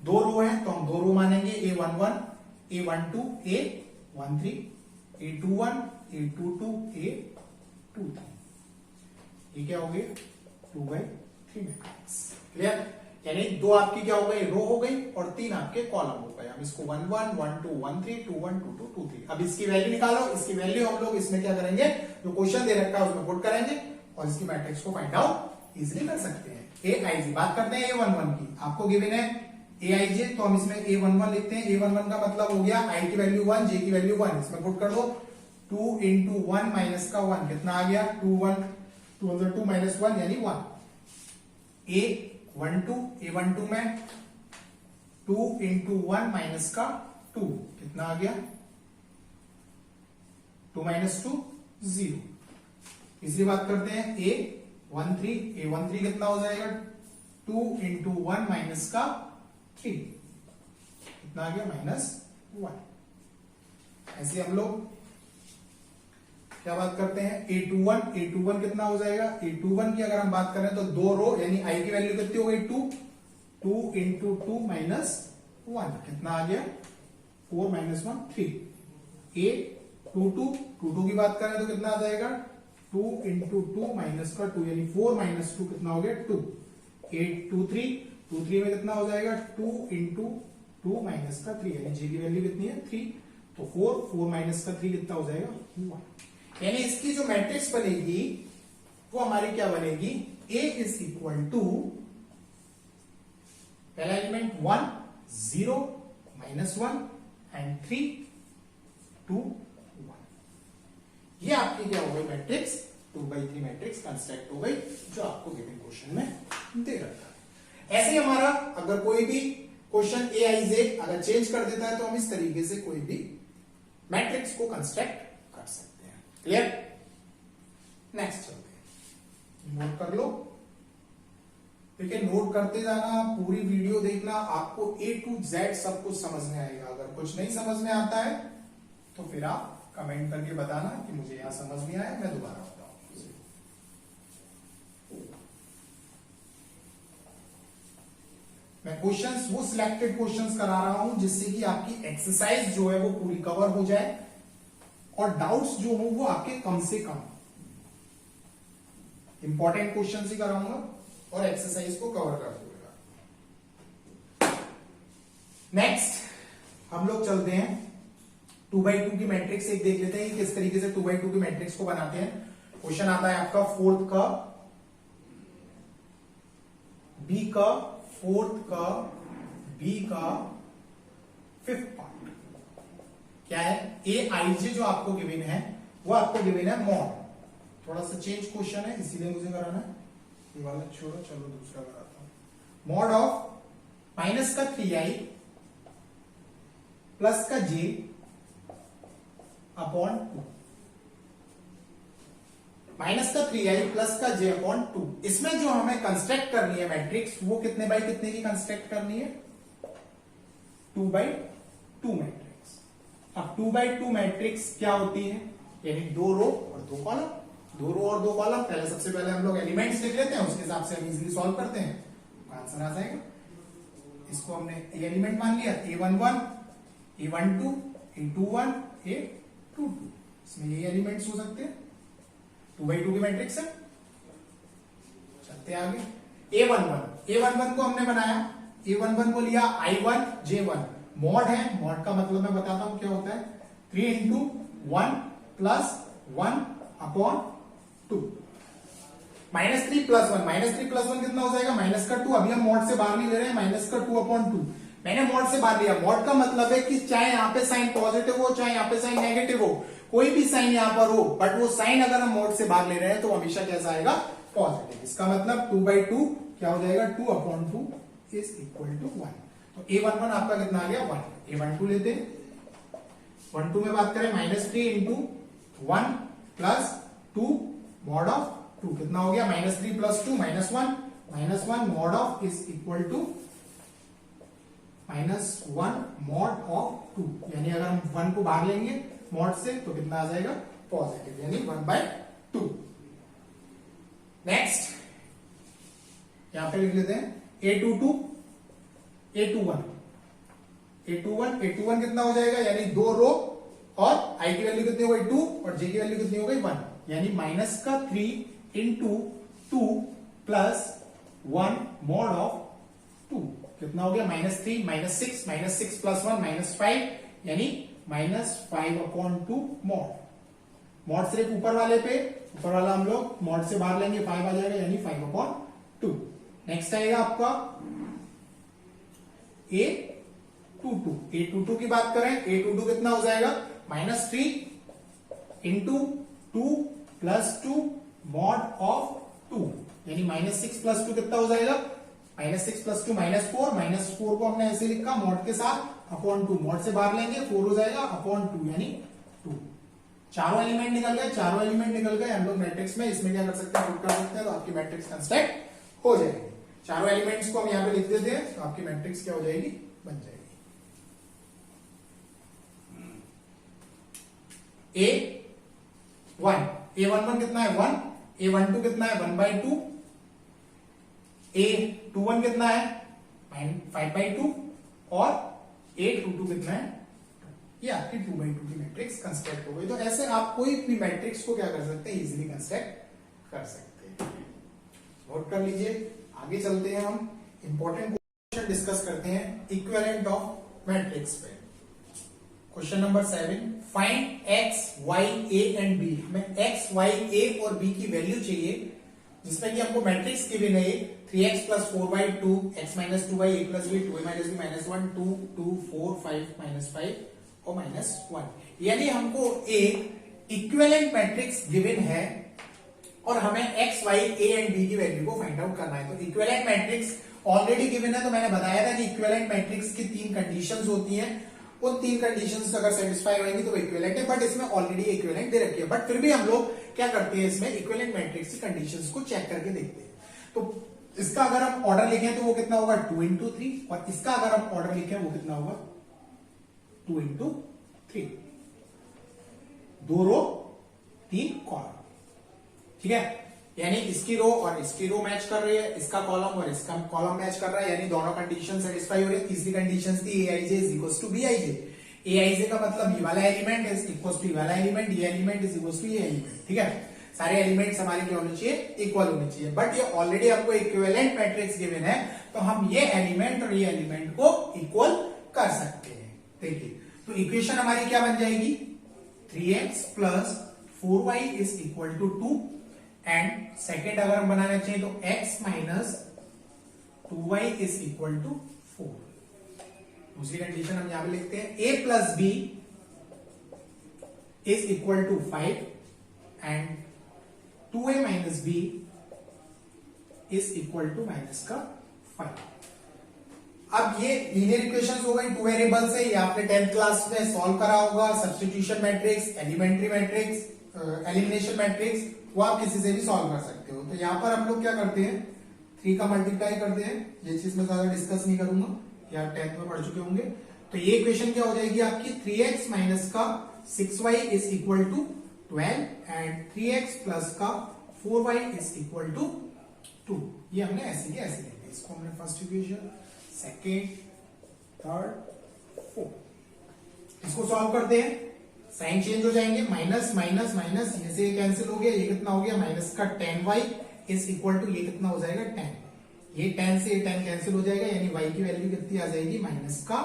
[SPEAKER 1] 2 रो है तो हम 2 रो मानेंगे A11, A12, A13, A21, A22, A23। ये क्या हो गया 2/3 मैट्रिक्स। क्लियर, यानी 2 आपकी क्या हो गई रो हो गई और 3 आपके कॉलम हो गए। हम इसको 1 1 1 2 1 3 2 1 2 2 2 3। अब इसकी वैल्यू निकालो, इसकी वैल्यू हम लोग इसमें क्या करेंगे, जो क्वेश्चन दे रखा है उसमें पुट करेंगे और इसकी मैट्रिक्स को फाइंड आउट इजीली कर सकते हैं। ए आई जे, बात करते हैं A11 की, आपको गिवन है ए आई जे, तो हम इसमें A11 लिखते हैं। A11 का मतलब हो गया आई की वैल्यू 1, जे की वैल्यू 1, इसमें पुट कर दो 2 इंटू 1 माइनस का 1 कितना आ गया 2 1 2 माइनस 1 यानी 1। A12 में 2 इंटू 1 माइनस का 2 कितना आ गया 2 माइनस 2 0। तीसरी बात करते हैं A13 कितना हो जाएगा 2 इंटू 1 माइनस का 3 कितना आ गया -1। ऐसे हम लोग क्या बात करते हैं A21 कितना हो जाएगा, A21 की अगर हम बात करें तो 2 रो यानी आई की वैल्यू कितनी हो गई 2 इंटू 2 माइनस 1 कितना आ गया 4 माइनस 1 3। A22 की बात करें तो कितना आ जाएगा 2 इंटू 2 माइनस का 2 यानी 4 माइनस 2 कितना हो गया 2। A23 में कितना हो जाएगा 2 इंटू 2 माइनस का 3 यानी जे की वैल्यू कितनी है 3, तो 4 माइनस का 3 कितना हो जाएगा 1। यानी इसकी जो मैट्रिक्स बनेगी वो हमारी क्या बनेगी, A इज इक्वल टू पहला एलिमेंट 1 0 -1 एंड 3 2 1। ये आपकी क्या हो गई मैट्रिक्स 2/3 मैट्रिक्स कंस्ट्रक्ट हो गई, जो आपको गिवन क्वेश्चन में दे रखा है। ऐसे ही हमारा अगर कोई भी क्वेश्चन ए आई जे अगर चेंज कर देता है तो हम इस तरीके से कोई भी मैट्रिक्स को कंस्ट्रक्ट कर सकते हैं। क्लियर, नेक्स्ट चलते हैं, नोट कर लो। ठीक है, नोट करते जाना, पूरी वीडियो देखना, आपको A to Z सब कुछ समझ में आएगा। अगर कुछ नहीं समझ में आता है तो फिर आप कमेंट करके बताना कि मुझे यहां समझ नहीं आया, मैं दोबारा बताऊंगा। मैं क्वेश्चंस वो सिलेक्टेड क्वेश्चंस करा रहा हूं जिससे कि आपकी एक्सरसाइज जो है वो पूरी कवर हो जाए और डाउट्स जो हो वो आपके कम से कम। इंपॉर्टेंट क्वेश्चंस ही कराऊंगा और एक्सरसाइज को कवर कर दूंगा। नेक्स्ट हम लोग चलते हैं 2/2 की मैट्रिक्स एक देख लेते हैं कि किस तरीके से 2/2 की मैट्रिक्स को बनाते हैं। क्वेश्चन आता है आपका फोर्थ का बी का फिफ्थ पार्ट क्या है, ए आई जे जो आपको गिवन है वो आपको गिवन है मॉड। थोड़ा सा चेंज क्वेश्चन है इसीलिए मुझे कराना है, ये वाला छोड़ो, चलो दूसरा कराता हूं। मॉड ऑफ माइनस का 3i प्लस का j अपॉन 2, माइनस का 3i प्लस का j अपॉन 2। इसमें जो हमें कंस्ट्रक्ट करनी है मैट्रिक्स वो कितने बाई कितने की कंस्ट्रक्ट करनी है 2/2 मैट्रिक्स। अब 2/2 मैट्रिक्स क्या होती है, यानी 2 रो और 2 कॉलम, 2 रो और 2 कॉलम। पहले सबसे पहले हम लोग एलिमेंट्स लिख लेते हैं, उसके हिसाब से हम इजीली सॉल्व करते हैं, आंसर आ जाएगा। इसको हमने ए एलिमेंट मान लिया, A11 A12 A21 A22, इसमें ये एलिमेंट्स हो सकते हैं। 2/2 की मैट्रिक्स है। चलते आगे, A11 को हमने बनाया, A11 को लिया I1 J1, मॉड है, मॉड का मतलब मैं बताता हूं क्या होता है, 3 into 1 plus 1 upon 2, -3 plus 1, -3 plus 1 कितना हो जाएगा, माइनस का 2, अभी हम मॉड से बाहर नहीं ले रहे हैं, माइनस का 2 अपॉन 2, मैंने मॉड से बाहर लिया। मॉड का मतलब है कि चाहे यहाँ पे साइन पॉजिटिव हो चाहे यहाँ पे साइन नेगेटिव हो, कोई भी साइन यहाँ पर हो, बट वो साइन अगर हम मॉड से बाहर ले रहे हैं तो हमेशा कैसा आएगा, पॉजिटिव। इसका मतलब 2/2 क्या हो जाएगा, 2 अपॉन 2 इज इक्वल टू 1। तो a11 आपका कितना आ गया, 1। a12 लेते हैं, 1 2 में बात करें, -3 इंटू 1 प्लस 2 मॉड ऑफ 2 कितना हो गया, -3 plus 2 -1 mod of is equal to -1 mod of 2, यानी अगर हम 1 को बाहर लेंगे मॉड से तो कितना आ जाएगा, पॉजिटिव, यानी 1/2। नेक्स्ट यहां पे लिख लेते हैं a22 a21 कितना हो जाएगा, यानी 2 रो और i की वैल्यू कितनी हो गई 2 और j की वैल्यू कितनी हो गई 1, यानी -3 इंटू 2 प्लस 1 मॉड ऑफ 2 कितना हो गया, -3 -6 प्लस 1 -5, यानी -5 अपॉन 2 मॉड सिर्फ ऊपर वाले पे, ऊपर वाला हम लोग मॉड से बाहर लेंगे 5 आ जाएगा, यानी 5 अपॉन 2। नेक्स्ट आएगा आपका a22 की बात करें, a22 कितना हो जाएगा, -3 इंटू 2 प्लस 2 मॉड ऑफ 2, यानी -6 प्लस 2 कितना हो जाएगा, -6 प्लस 2 -4 को हमने ऐसे लिखा मॉड के साथ अपॉन 2, मॉड से बाहर लेंगे 4 हो जाएगा अपॉन 2, यानी 2। चारों एलिमेंट निकल गए, हम लोग मैट्रिक्स में इसमें क्या कर सकते हैं, पुट कर सकते हैं, तो आपकी मैट्रिक्स कंस्ट्रक्ट हो जाएगी। चारों एलिमेंट्स को हम यहाँ पे लिख देते हैं, तो आपकी मैट्रिक्स क्या हो जाएगी, बन जाएगी। a11 कितना है 1, a12 कितना है 1/2, a21 कितना है 5/2 और a22 कितना है, ये आपकी 2/2 की मैट्रिक्स कंस्ट्रक्ट हो गई। तो ऐसे आप कोई भी मैट्रिक्स को क्या कर सकते हैं, इजीली कंस्ट्रक्ट कर सकते हैं। नोट कर लीजिए, आगे चलते हैं, हम इंपॉर्टेंट क्वेश्चन डिस्कस करते हैं इक्विवेलेंट ऑफ मैट्रिक्स पे। Question number 7, find x, y, a and b। हमें x, y, a और b की वैल्यू चाहिए, जिसमें कि हमको मैट्रिक्स गिवन है 3x plus 4/2, x minus 2y, a plus b, 2a minus b minus 1, 2, 2, 4, 5 minus 5 और -1, यानी हमको एक इक्विवेलेंट मैट्रिक्स गिवन है और हमें x, y, a and b की वैल्यू को फाइंड आउट करना है। तो इक्विवेलेंट मैट्रिक्स ऑलरेडी गिवन है, तो मैंने बताया था कि इक्विवेलेंट मैट्रिक्स की 3 कंडीशंस होती हैं, उन 3 कंडीशंस अगर सेटिस्फाई होंगी तो इक्विवेलेंट है, बट इसमें ऑलरेडी इक्विवेलेंट दे रखी है, बट फिर भी हम लोग क्या करते हैं, इसमें इक्विवेलेंट मैट्रिक्स की कंडीशंस को चेक करके देखते हैं। तो इसका अगर हम ऑर्डर लिखें तो वो कितना होगा 2 into 3, और इसका अगर हम ऑर्डर लिखें वो कितना होगा 2 into 3, 2 रो 3 कॉलम, ठीक है, यानी इसकी रो और इसकी रो मैच कर रही है, इसका कॉलम और इसका कॉलम मैच कर रहा है, यानी दोनों कंडीशन सेटिस्फाई हो रही है। तीसरी कंडीशन थी aij is equal to bij, aij का मतलब ये वाला एलिमेंट इज इक्वल टू ये वाला एलिमेंट, ये एलिमेंट इज इक्वल टू ये एलिमेंट, ठीक है, सारे एलिमेंट्स हमारे क्या होने चाहिए, इक्वल होने चाहिए, बट ये ऑलरेडी हमको इक्विवेलेंट मैट्रिक्स गिवन है, तो हम ये एलिमेंट और ये एलिमेंट को इक्वल कर सकते हैं। देखिए, तो इक्वेशन हमारी क्या बन जाएगी, 3x plus 4y is equal to 2, and second अगर हम बनाना चाहिए तो x minus 2y is equal to 4। दूसरी कंडीशन हम यहां पे लिखते हैं a plus b is equal to 5 and 2a minus b is equal to minus का 5। अब ये लीनियर इक्वेशंस हो गई, 2 वेरिएबल्स है, ये आपने 10th क्लास में सॉल्व करा होगा। Substitution matrix, elementary matrix, elimination matrix, वो आप किसी से भी सॉल्व कर सकते हो। तो यहां पर हम लोग क्या करते हैं, 3 का मल्टीप्लाई करते हैं, ये चीज मैं ज्यादा डिस्कस नहीं करूंगा, ये आप 10th में पढ़ चुके होंगे। तो ये इक्वेशन क्या हो जाएगी आपकी, 3x माइनस का 6y is equal to 12 and 3x plus का 4y इज इक्वल टू 2। ये हमने ऐसे ही ऐसे लिखा, इसको हमने first equation, second, third, fourth, इसको सॉल्व करते हैं, साइन चेंज हो जाएंगे, माइनस माइनस माइनस, ये से कैंसिल हो गया, ये कितना हो गया माइनस का 10y इज इक्वल टू ये कितना हो जाएगा 10, ये 10 से ये 10 कैंसिल हो जाएगा, यानी y की वैल्यू कितनी आ जाएगी माइनस का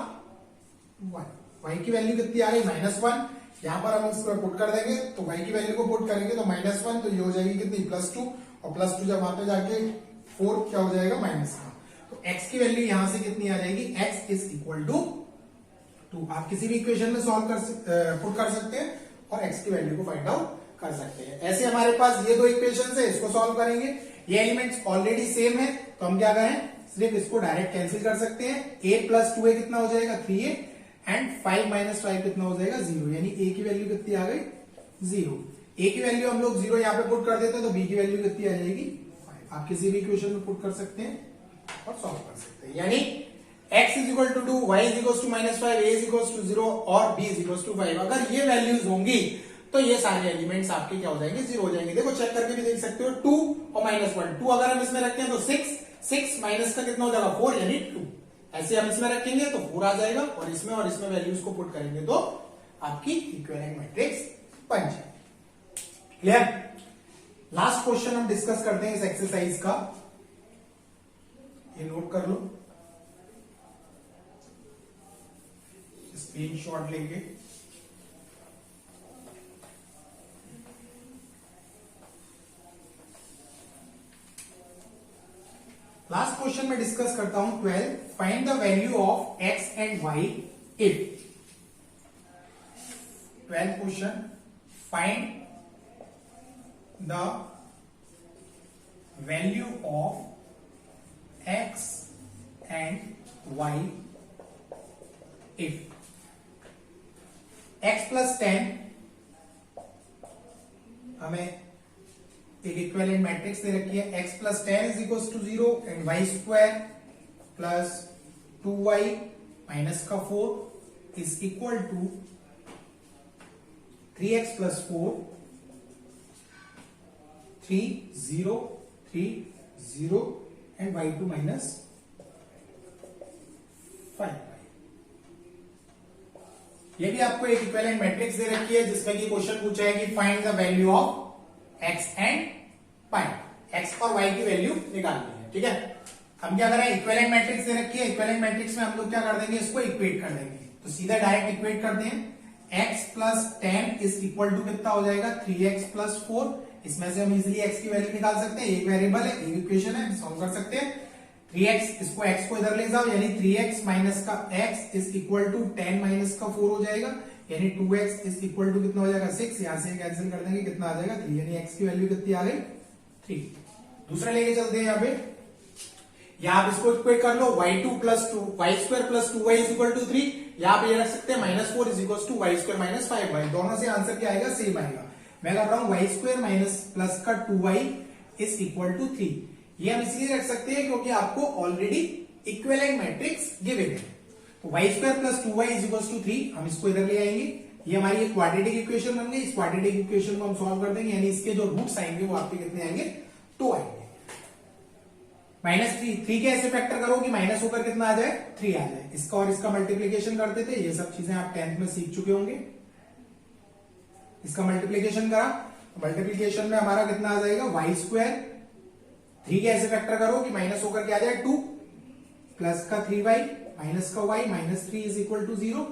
[SPEAKER 1] वाई की वैल्यू कितनी आ गई -1। यहां पर हम इसको पुट कर देंगे तो वाई की वैल्यू को पुट करेंगे तो -1, तो ये हो जाएगी कितनी +2, और +2 जब वहां पे जाके 4 क्या हो जाएगा -1। तो x की वैल्यू यहां से कितनी आ जाएगी, x इज इक्वल टू 2। आप किसी भी इक्वेशन में सॉल्व पुट कर सकते हैं और x की वैल्यू को फाइंड आउट कर सकते हैं। ऐसे हमारे पास ये दो इक्वेशन है, इसको सॉल्व करेंगे। ये एलिमेंट्स ऑलरेडी सेम है तो हम क्या करें, सिर्फ इसको डायरेक्ट कैंसिल कर सकते हैं। a + 2a कितना हो जाएगा 3a, एंड 5 - 5 कितना हो जाएगा 0, यानी a की वैल्यू कितनी आ गई 0। a की वैल्यू हम लोग 0 यहाँ पे पुट कर देते हैं तो b की वैल्यू कितनी आ जाएगी 5। आप किसी भी इक्वेशन में पुट कर सकते हैं और सॉल्व कर सकते हैं। यानी x = 2, y = -5, a = 0 और b = 5। अगर ये वैल्यूज होंगी तो ये सारे एलिमेंट्स आपके क्या हो जाएंगे 0 हो जाएंगे। देखो चेक करके भी देख सकते हो, 2 और -1, 2 अगर हम इसमें रखते हैं तो 6 माइनस का कितना हो जाएगा 4, यानी 2। ऐसे हम इसमें रखेंगे तो 4 आ जाएगा, और इसमें वैल्यूज को पुट करेंगे तो आपकी इक्विवेलेंट मैट्रिक्स बन जाएगी। क्लियर? लास्ट क्वेश्चन हम डिस्कस करते हैं इस एक्सरसाइज का, ये नोट कर लो, स्क्रीनशॉट लेंगे। लास्ट क्वेश्चन में डिस्कस करता हूं 12, find the value of x and y if. 12 question, find the value of x and y if x + 10 हमें एक इक्विवेलेंट मैट्रिक्स दे रखी है, x + 10 = 0 and y² + 2y - 4 is equal to 3x + 4, 3 0 3 0 and y2 - 5y। ये भी आपको एक equivalent matrix दे रखी है जिसमें कि क्वेश्चन पूछा है कि find the value of x and y, x और y की वैल्यू निकालनी है। ठीक है, हम क्या करें, इक्विवेलेंट मैट्रिक्स दे रखी है, इक्विवेलेंट मैट्रिक्स में हम लोग क्या कर देंगे, इसको इक्वेट कर देंगे। तो सीधा डायरेक्ट इक्वेट करते हैं, x + 10 इज इक्वल टू कितना हो जाएगा 3x + 4। इसमें से हम इजीली x की वैल्यू निकाल सकते हैं, एक वेरिएबल है, एक इक्वेशन है, सॉल्व कर सकते हैं। 3x, इसको x को इधर ले जाओ, यानी 3x - का x इज इक्वल टू 10 - का 4 हो जाएगा, यानी 2x इज इक्वल टू कितना हो जाएगा 6। यहां से कैंसिल कर देंगे, कितना आ जाएगा 3, यानी x की वैल्यू कितनी आ गई 3। दूसरा लेके चलते हैं यहाँ पे, या आप इसको इक्वेट कर लो, y2 + 2 y² + 2y = 3। यहाँ पे ये रख सकते हैं -4 = y² - 5y। दोनों से आंसर क्या आएगा, सेम आएगा। मैं कर रहा हूं y² प्लस का 2y इज इक्वल टू 3। ये हम इसलिए रख सकते हैं क्योंकि आपको ऑलरेडी इक्विवेलेंट मैट्रिक्स गिवन है। तो y² + 2y = 3, हम इसको इधर ले आएंगे, ये हमारी एक क्वाड्रेटिक इक्वेशन बन गई। इस क्वाड्रेटिक इक्वेशन को हम सॉल्व कर देंगे, यानी इसके जो रूट्स आएंगे वो आपके कितने आएंगे 2 आएंगे। -3 के ऐसे फैक्टर करो कि माइनस होकर कितना आ जाए 3 आ जाए। इसका और इसका मल्टीप्लीकेशन करते थे, ये सब चीजें आप 10th में सीख चुके होंगे। इसका मल्टीप्लीकेशन करा, मल्टीप्लीकेशन में हमारा कितना आ जाएगा y², 3 के ऐसे फैक्टर करो कि माइनस होकर क्या आ जाए 2, प्लस का 3y माइनस का y -3 इज इक्वल टू 0।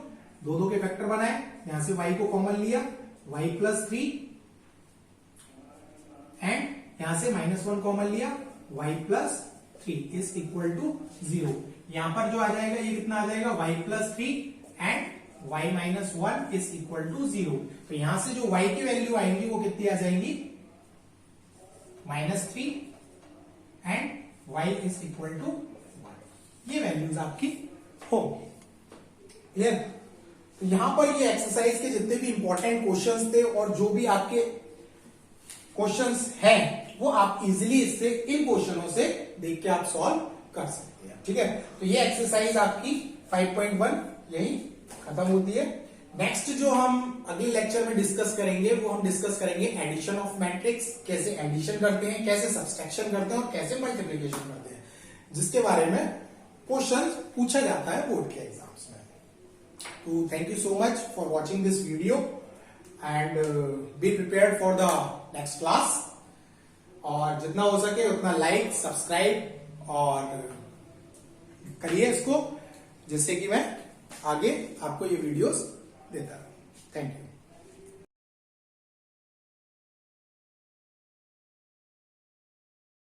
[SPEAKER 1] दो के फैक्टर बनाए, यहां से y को कॉमन लिया, y + 3, एंड यहां से -1 कॉमन लिया, y + 3 इज इक्वल टू 0। यहां पर जो आ जाएगा ये कितना आ जाएगा y + 3 and y - 1 is equal to 0। तो यहां से जो y की वैल्यू आएंगी वो कितनी आ जाएंगी -3 and y is equal to 1। ये वैल्यूज आपकी होंगी। क्लियर? तो यहां पर ये एक्सरसाइज के जितने भी इंपॉर्टेंट क्वेश्चंस थे और जो भी आपके क्वेश्चंस हैं वो आप इजीली इससे इन क्वेश्चनों से देख के आप सॉल्व कर सकते हैं। ठीक है, तो ये एक्सरसाइज आपकी 5.1 यही खत्म होती है। नेक्स्ट जो हम अगले लेक्चर में डिस्कस करेंगे वो हम डिस्कस करेंगे एडिशन ऑफ मैट्रिक्स, कैसे एडिशन करते हैं, कैसे सब्सट्रैक्शन करते हैं और कैसे मल्टीप्लिकेशन करते हैं, जिसके बारे में क्वेश्चन पूछा जाता है बोर्ड के एग्जाम्स में। तो thank you so much for watching this video and be prepared for the next class. और जितना हो सके उतना लाइक, सब्सक्राइब और करिए इसको, जिससे कि मैं आगे आपको ये वीडियोस देता रहूं। Thank you.